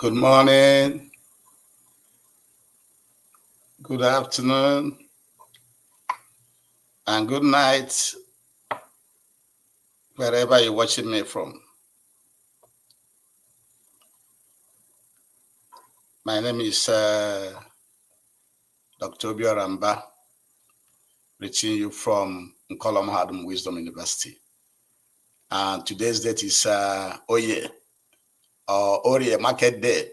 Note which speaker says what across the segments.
Speaker 1: Good morning, good afternoon, and good night, wherever you're watching me from. My name is Dr. Obioramba, reaching you from Nkolom Wisdom University. And today's date is Oye, or Orie Market Day,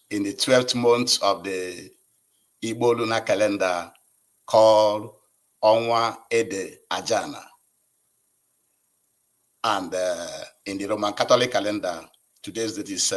Speaker 1: in the 12th month of the Igbo lunar calendar called Onwa Ede Ajana. And in the Roman Catholic calendar, today's date is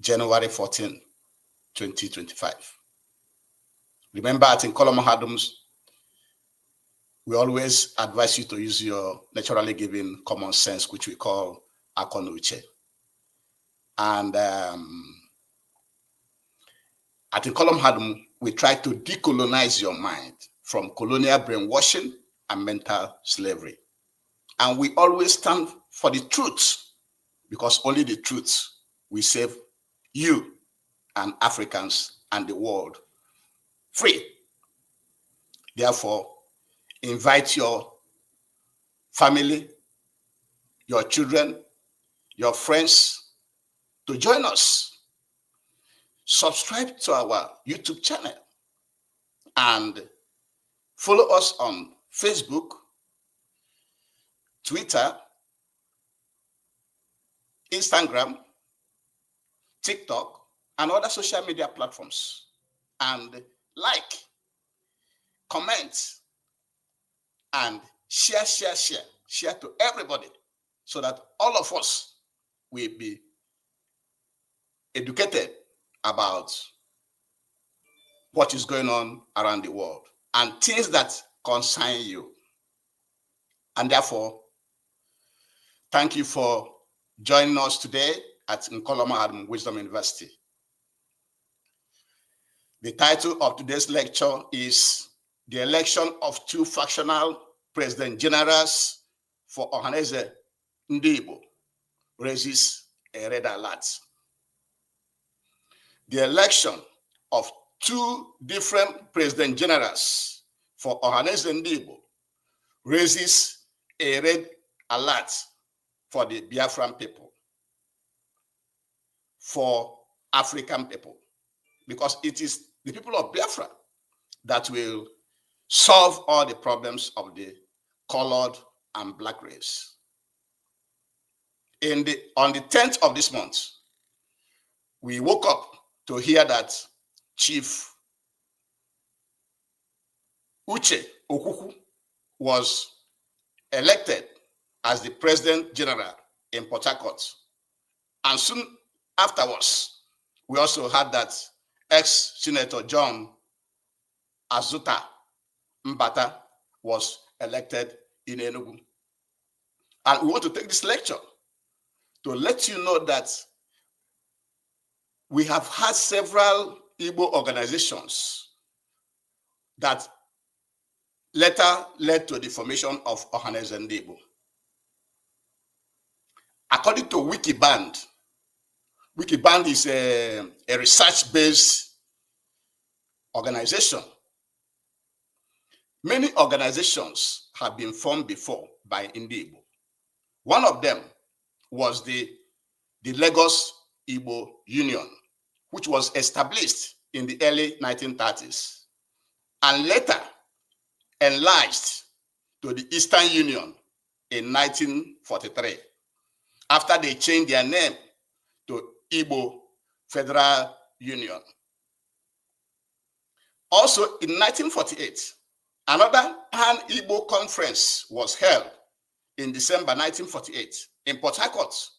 Speaker 1: January 14, 2025. Remember, at Nkolom Hadums, we always advise you to use your naturally given common sense, which we call Akon Uche. And at Nkolom Hadum, we try to decolonize your mind from colonial brainwashing and mental slavery. And we always stand for the truth, because only the truth will save you and Africans and the world free. Therefore, invite your family, your children, your friends to join us. Subscribe to our YouTube channel and follow us on Facebook, Twitter, Instagram, TikTok, and other social media platforms. And like, comment, and share to everybody, so that all of us will be educated about what is going on around the world and things that concern you. And therefore, thank you for joining us today at Nkolom Wisdom University. The title of today's lecture is The Election of Two Factional President Generals for Ohanaeze Ndi-Igbo Raises a Red Alert. The election of two different President Generals for Ohanaeze Ndi-Igbo raises a red alert for the Biafran people, for African people, because it is the people of Biafra that will solve all the problems of the colored and black race. On the 10th of this month, we woke up to hear that Chief Uche Okwukwu was elected as the President General in Portharcourt. And soon afterwards, we also had that ex-Senator John Azuta-Mbata was elected in Enugu. And we want to take this lecture to let you know that we have had several Igbo organizations that later led to the formation of Ohanaeze Ndi-Igbo. According to Wikiband is a research-based organization. Many organizations have been formed before by Ndi-Igbo. One of them was the Lagos Igbo Union, which was established in the early 1930s and later enlarged to the Eastern Union in 1943, after they changed their name to Igbo Federal Union. Also in 1948, another Pan-Igbo conference was held in December 1948 in Portharcourt,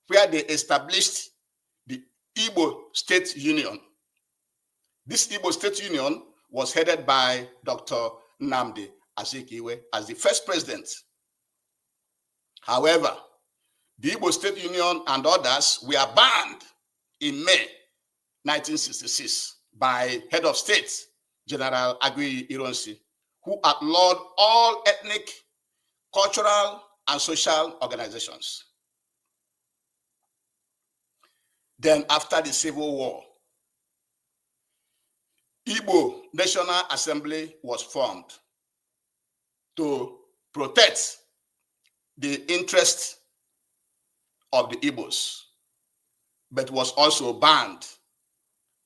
Speaker 1: where they established the Igbo State Union. This Igbo State Union was headed by Dr. Nnamdi Azikiwe as the first president. However, the Igbo State Union and others were banned in May 1966 by head of state, General Agui Ironsi, who outlawed all ethnic, cultural, and social organizations. Then after the Civil War, Igbo National Assembly was formed to protect the interests of the Igbos, but was also banned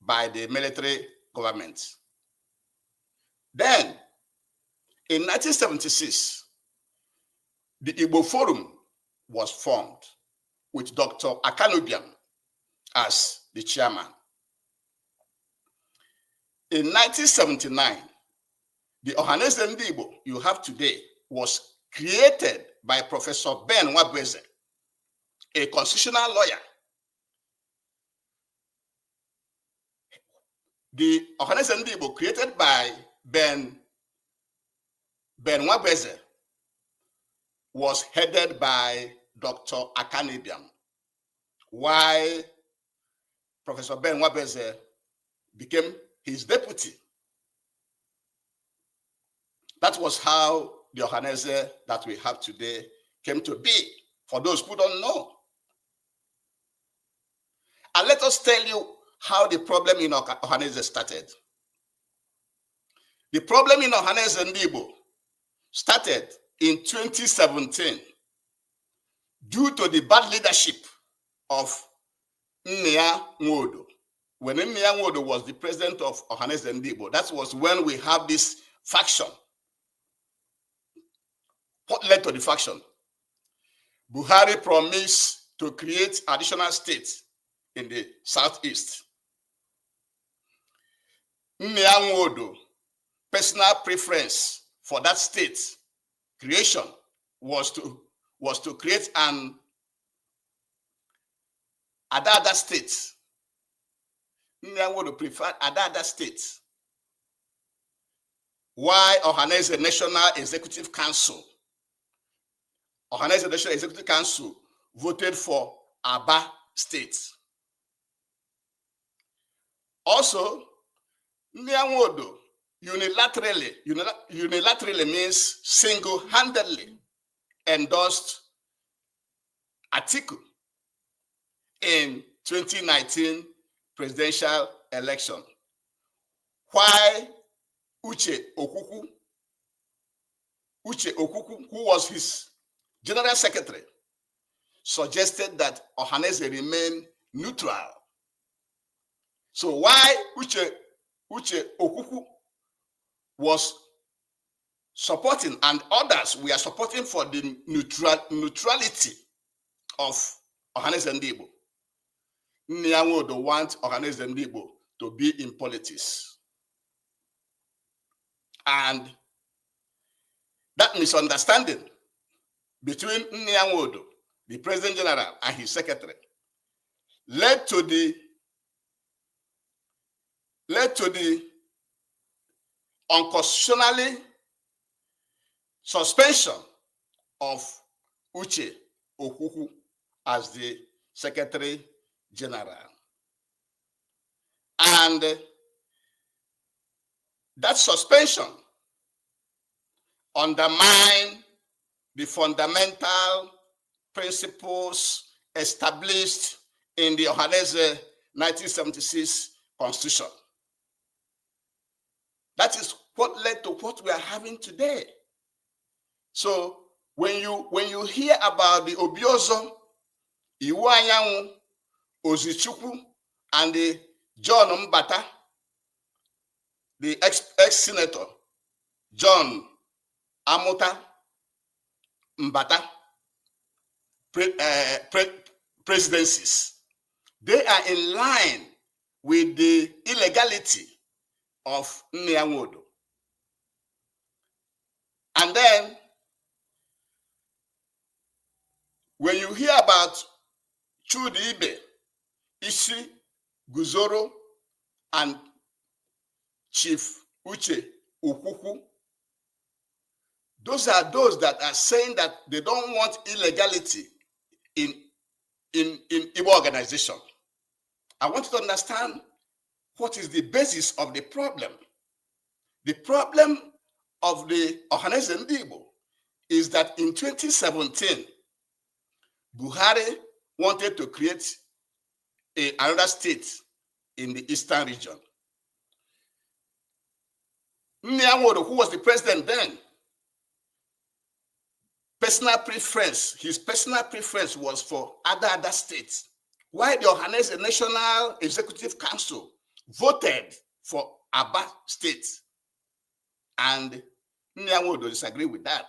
Speaker 1: by the military government. Then, in 1976, the Igbo Forum was formed with Dr. Akanubiam as the chairman. In 1979, the Ohanaeze Ndi-Igbo you have today was created by Professor Ben Nwabweze, a constitutional lawyer. The Ohanaeze Ndi-Igbo created by Ben Nwabweze was headed by Dr. Akanubiam, while Professor Ben Nwabweze became his deputy. That was how the Ohanaeze that we have today came to be, for those who don't know. And let us tell you how the problem in Ohanaeze started. The problem in Ohanaeze Ndi-Igbo started in 2017 due to the bad leadership of Nnia Nwodo. When Nnia Nwodo was the president of Ohanaeze Ndi-Igbo, that was when we have this faction. What led to the faction? Buhari promised to create additional states in the southeast. Nnia Nwodo personal preference for that state creation was to create an other state. Nnia Nwodo preferred other states. Why Ohanaeze National Executive Council? Ohanaeze National Executive Council voted for Aba State. Also, Nnia Nwodo unilaterally means single-handedly endorsed Atiku in 2019 presidential election. Why Uche Okwukwu, who was his general secretary, suggested that Ohanaeze remain neutral. So why Uche Okwukwu was supporting, and others we are supporting for the neutrality of Ohanaeze Ndi-Igbo. Nnia Nwodo want Ohanaeze Ndi-Igbo to be in politics. And that misunderstanding between Nnia Nwodo, the President General, and his secretary led to the unconstitutionally suspension of Uche Okwukwu as the Secretary General. And that suspension undermined the fundamental principles established in the Ohanaeze 1976 Constitution. That is what led to what we are having today. So when you hear about the Obiozo, Iwu Anyanwu, Ozichukwu, and the John Mbata, the ex-senator, John Amuta Mbata, presidencies, they are in line with the illegality of Nnia Nwodo. And then, when you hear about Chudi Ibe, Isi Guzoro, and Chief Uche Okwukwu, those are those that are saying that they don't want illegality in Igbo organization. I want you to understand what is the basis of the problem. The problem of the Ohanaeze Ndi-Igbo is that in 2017, Buhari wanted to create another state in the eastern region. Ndi-Igbo, who was the president then, his personal preference was for other states. Why the Ohanaeze National Executive Council voted for Aba State, and Ndi-Igbo disagree with that.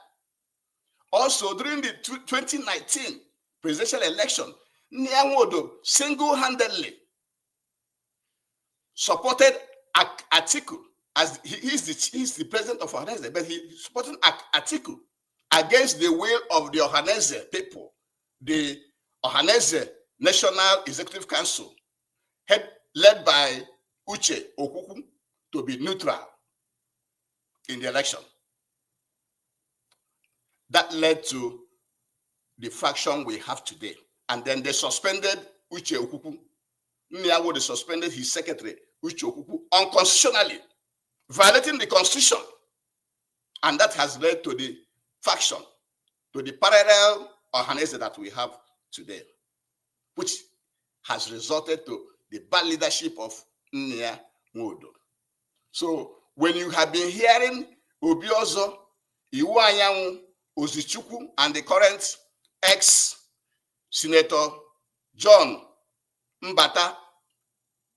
Speaker 1: Also, during the 2019 presidential election, Ndi-Igbo single-handedly supported Atiku, as he's the president of Ohanaeze, but he supported Atiku against the will of the Ohanaeze people. The Ohanaeze National Executive Council, led by Uche Okwukwu, to be neutral in the election. That led to the faction we have today. And then they suspended Uche Okwukwu. Ndi-Igbo, they suspended his secretary, Uche Okwukwu, unconstitutionally, violating the constitution. And that has led to the faction, to the parallel Ohanaeze that we have today, which has resulted to the bad leadership of Ndi-Igbo. So when you have been hearing Obiozo, Iwu Anyanwu, Ozichukwu, and the current ex-Senator John Mbata,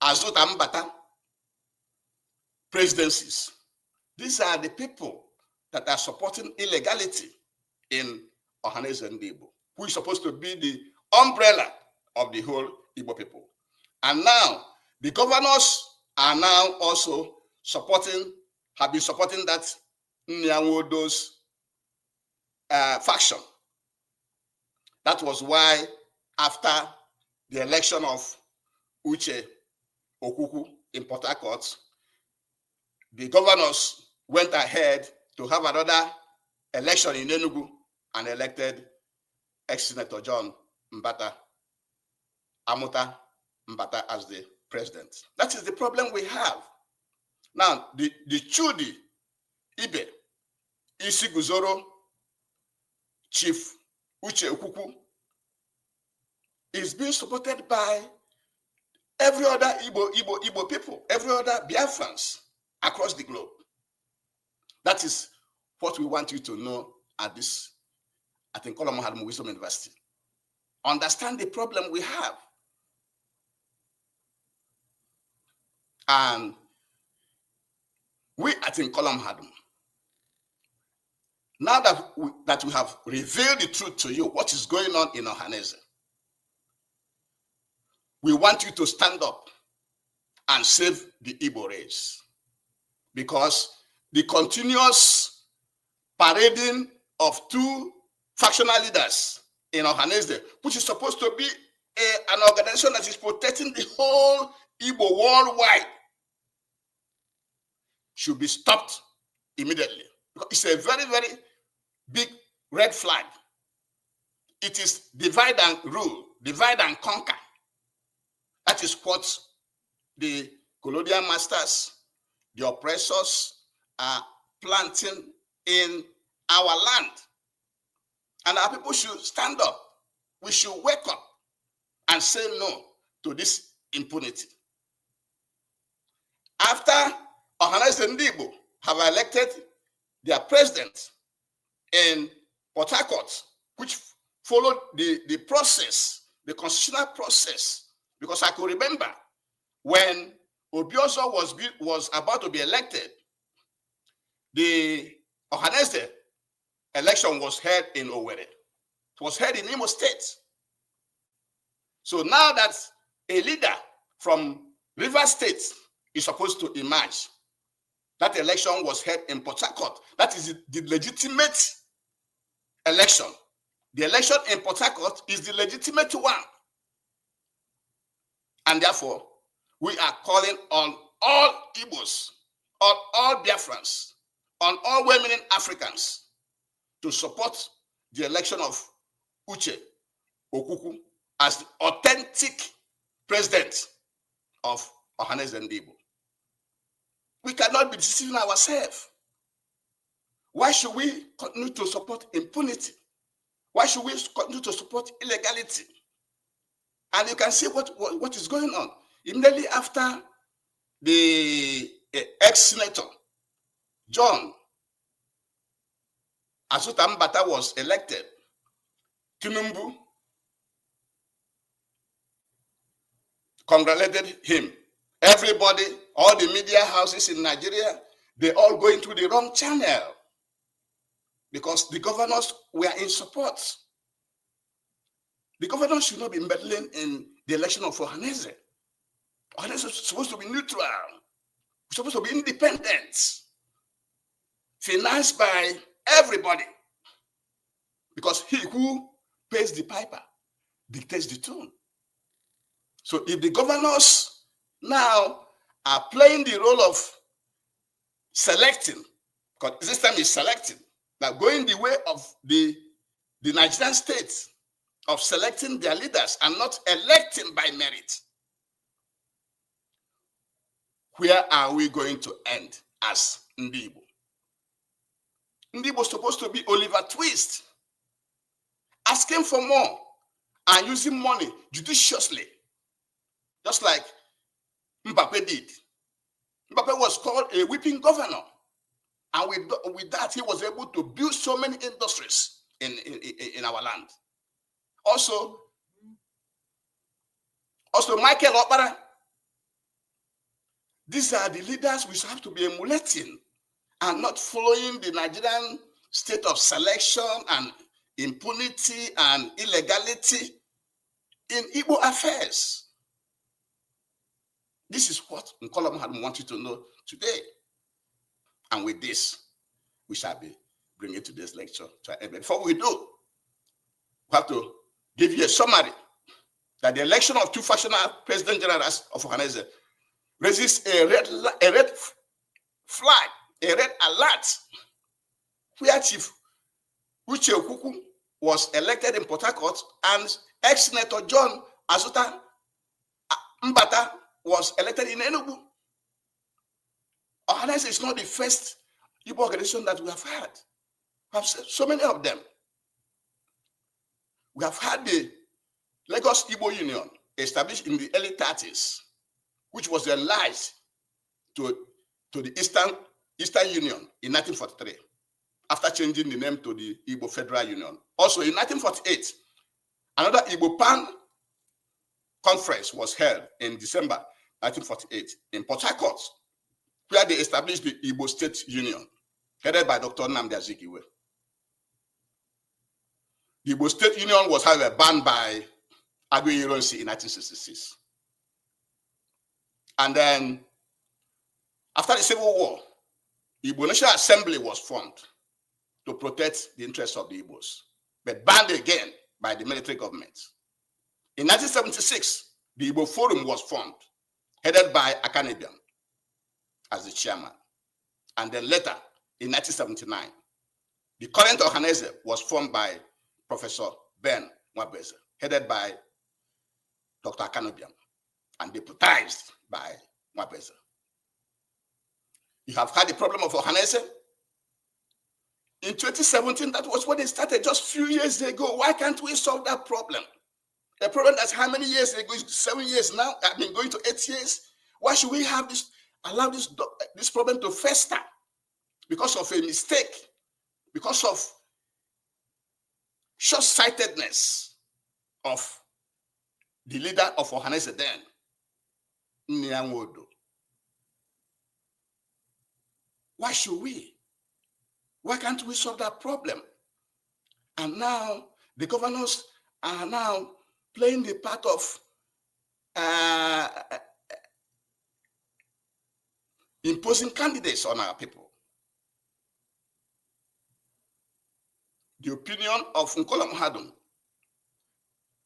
Speaker 1: Azuta-Mbata presidencies, these are the people that are supporting illegality in Ohanaeze and Ndi-Igbo, who is supposed to be the umbrella of the whole Igbo people. And now the governors are now also have been supporting that Ndi-Igbo's faction. That was why after the election of Uche Okwukwu in Portharcourt, the governors went ahead to have another election in Enugu and elected ex-Senator John Mbata, Azuta-Mbata, as the president. That is the problem we have. Now, the Chudi Ibe, Isi Guzoro, Chief Uche Okwukwu, is being supported by every other Igbo people, every other Biafrans across the globe. That is what we want you to know at this, I think, Ohanaeze Wisdom University. Understand the problem we have. And we at Ohanaeze, now that we have revealed the truth to you, what is going on in Ohanaeze, we want you to stand up and save the Igbo race. Because the continuous parading of two factional leaders in Ohanaeze, which is supposed to be an organization that is protecting the whole Igbo worldwide, should be stopped immediately. Because it's a very, very big red flag. It is divide and rule, divide and conquer. That is what the colonial masters, the oppressors, are planting in our land. And our people should stand up. We should wake up and say no to this impunity. After Ohanaeze and Ndi-Igbo have elected their president in Portharcourt, which followed the process, the constitutional process, because I could remember when Obiozo was about to be elected, the Ohanaeze election was held in Owerri. It was held in Imo State. So now that a leader from Rivers State is supposed to emerge, that election was held in Portharcourt. That is the legitimate election. The election in Portharcourt is the legitimate one. And therefore, we are calling on all Igbos, on all Biafrans, on all well-meaning Africans to support the election of Uche Okwukwu as the authentic president of Ohanaeze and Ndi-Igbo. We cannot be deceiving ourselves. Why should we continue to support impunity? Why should we continue to support illegality? And you can see what is going on. Immediately after the ex-senator, John Azuta-Mbata was elected, Tinubu congratulated him. Everybody, all the media houses in Nigeria, they all going through the wrong channel because the governors were in support. The governors should not be meddling in the election of Ohanaeze. Ohanaeze is supposed to be neutral, supposed to be independent, financed by everybody, because he who pays the piper dictates the tune. So if the governors now are playing the role of selecting, because this time is selecting, now going the way of the Nigerian state of selecting their leaders and not electing by merit, where are we going to end as Ndi-Igbo? Ndi-Igbo is supposed to be Oliver Twist, asking for more and using money judiciously, just like Mbappe did. Mbappe was called a weeping governor, and with that, he was able to build so many industries in our land. Also Michael Okpara. These are the leaders we have to be emulating and not following the Nigerian state of selection and impunity and illegality in Igbo affairs. This is what Nkolam had wanted to know today. And with this, we shall be bringing today's lecture to an end. Before we do, we have to give you a summary that the election of two factional president generals of Ohanaeze raises a red flag, a red alert, where Chief Uche Okwukwu was elected in Portharcourt and ex-senator John Azuta-Mbata was elected in Enugu. Ohanaeze is not the first Igbo organization that we have had. We have so many of them. We have had the Lagos Igbo Union, established in the early 30s, which was enlarged to the Eastern Union in 1943, after changing the name to the Igbo Federal Union. Also in 1948, another Igbo Pan conference was held in December 1948 in Portharcourt, where they established the Igbo State Union, headed by Dr. Nnamdi Azikiwe. The Igbo State Union was, however, banned by Agui Ironsi in 1966. And then, after the Civil War, the Igbo National Assembly was formed to protect the interests of the Igbos, but banned again by the military government. In 1976, the Igbo Forum was formed, headed by Akanibian as the chairman. And then later, in 1979, the current Ohanaeze was formed by Professor Ben Nwabeze, headed by Dr. Akanibian, and deputized by Nwabeze. You have had the problem of Ohanaeze. In 2017, that was when it started, just a few years ago. Why can't we solve that problem? A problem that's how many years ago? 7 years now. I've been going to 8 years. Why should we have this? Allow this problem to fester because of a mistake, because of short-sightedness of the leader of Ohanaeze then, Nyanwodo. Why should we? Why can't we solve that problem? And now the governors are now playing the part of imposing candidates on our people. The opinion of Nkolam Hadum,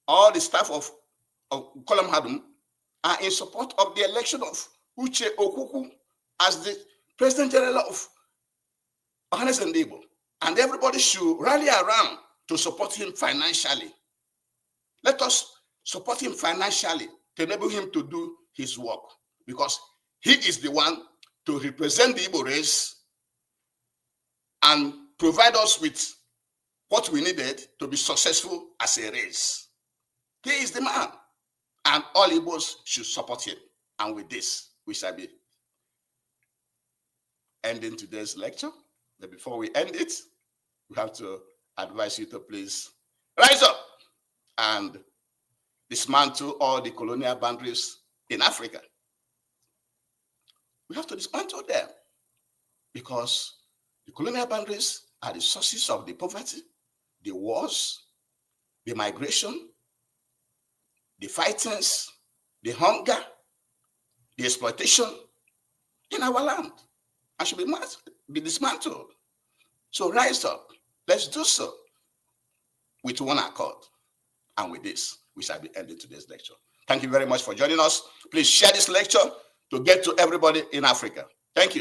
Speaker 1: all the staff of Nkolam Hadum are in support of the election of Uche Okwukwu as the President General of Ohanaeze Ndi-Igbo. And everybody should rally around to support him financially. Let us support him financially to enable him to do his work, because he is the one to represent the Igbo race and provide us with what we needed to be successful as a race. He is the man. And all Igbos should support him. And with this, we shall be ending today's lecture. But before we end it, we have to advise you to please rise up and dismantle all the colonial boundaries in Africa. We have to dismantle them because the colonial boundaries are the sources of the poverty, the wars, the migration, the fightings, the hunger, the exploitation in our land, and should be dismantled. So rise up. Let's do so with one accord. And with this, we shall be ending today's lecture. Thank you very much for joining us. Please share this lecture to get to everybody in Africa. Thank you.